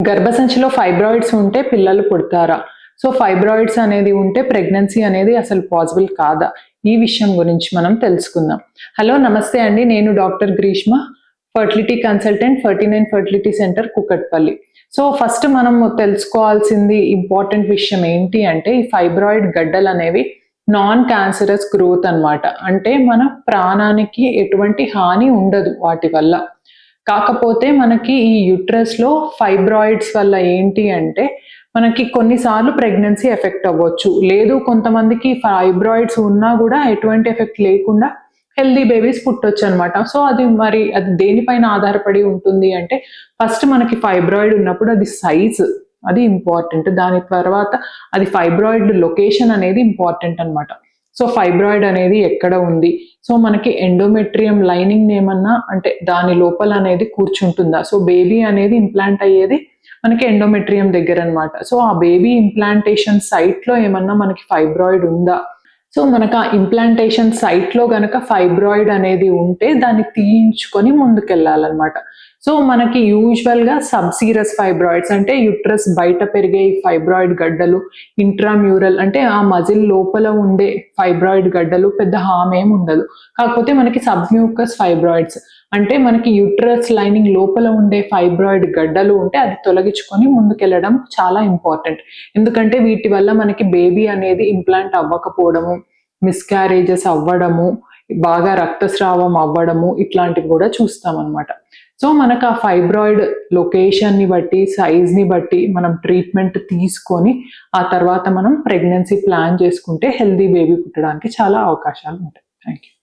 గర్భసంచిలో fibroids ఉంటే పిల్లలు పుడతారా? So fibroids అనేది ఉంటే ప్రెగ్నెన్సీ అనేది అసలు పాసిబుల్ కాదా? ఈ విషయం గురించి మనం తెలుసుకుందాం. హలో నమస్తే అండి, నేను doctor Greeshma, fertility consultant, 39 fertility centre Kukatpally. So first మనం తెలుసుకోవాల్సింది ఇంపార్టెంట్ విషయం ఏంటి అంటే, ఈ ఫైబ్రాయిడ్ గడ్డలు అనేవి నాన్ క్యాన్సరస్ గ్రోత్ అన్నమాట. అంటే మన ప్రాణానికి ఎటువంటి హాని ఉండదు వాటి వల్ల. కాకపోతే మనకి ఈ యుట్రస్‌లో ఫైబ్రాయిడ్స్ వల్ల ఏంటి అంటే, మనకి కొన్నిసార్లు ప్రెగ్నెన్సీ ఎఫెక్ట్ అవ్వచ్చు. లేదు కొంతమందికి ఫైబ్రాయిడ్స్ ఉన్నా గూడా ఎటువంటి ఎఫెక్ట్ లేకుండా హెల్తీ బేబీస్ పుట్టొచ్చనమాట. సో అది దేనిపైన ఆధారపడి ఉంటుంది అంటే, ఫస్ట్ మనకి ఫైబ్రాయిడ్ ఉన్నప్పుడు అది సైజ్ అది ఇంపార్టెంట్. దాని తర్వాత అది ఫైబ్రాయిడ్ లొకేషన్ అనేది ఇంపార్టెంట్ అనమాట. సో ఫైబ్రాయిడ్ అనేది ఎక్కడ ఉంది? సో మనకి ఎండోమెట్రియం లైనింగ్ ఏమన్నా అంటే దాని లోపల అనేది కూర్చుంటుందా? సో బేబీ అనేది ఇంప్లాంట్ అయ్యేది మనకి ఎండోమెట్రియం దగ్గర అనమాట. సో ఆ బేబీ ఇంప్లాంటేషన్ సైట్‌లో ఏమన్నా మనకి ఫైబ్రాయిడ్ ఉందా? సో మనకు ఆ ఇంప్లాంటేషన్ సైట్‌లో గనక ఫైబ్రాయిడ్ అనేది ఉంటే దాన్ని తీయించుకొని ముందుకెళ్ళాలన్నమాట. సో మనకి యూజువల్‌గా సబ్సీరస్ ఫైబ్రాయిడ్స్ అంటే యుట్రస్ బయట పెరిగే ఈ ఫైబ్రాయిడ్ గడ్డలు, ఇంట్రామ్యూరల్ అంటే ఆ మజిల్ లోపల ఉండే ఫైబ్రాయిడ్ గడ్డలు పెద్ద హార్మ్ ఏమి ఉండదు. కాకపోతే మనకి సబ్మ్యూకస్ ఫైబ్రాయిడ్స్ అంటే మనకి యుట్రస్ లైనింగ్ లోపల ఉండే ఫైబ్రాయిడ్ గడ్డలు ఉంటే అది తొలగించుకొని ముందుకెళ్ళడం చాలా ఇంపార్టెంట్. ఎందుకంటే వీటి వల్ల మనకి బేబీ అనేది ఇంప్లాంట్ అవ్వకపోవడము, మిస్‌క్యారేజెస్ అవ్వడము, బాగా రక్తస్రావం అవ్వడము ఇట్లాంటివి కూడా చూస్తామన్నమాట. సో మనకు ఆ ఫైబ్రాయిడ్ లొకేషన్‌ని బట్టి, సైజ్‌ని బట్టి మనం ట్రీట్మెంట్ తీసుకొని ఆ తర్వాత మనం ప్రెగ్నెన్సీ ప్లాన్ చేసుకుంటే హెల్తీ బేబీ పుట్టడానికి చాలా అవకాశాలు ఉంటాయి. Thank you.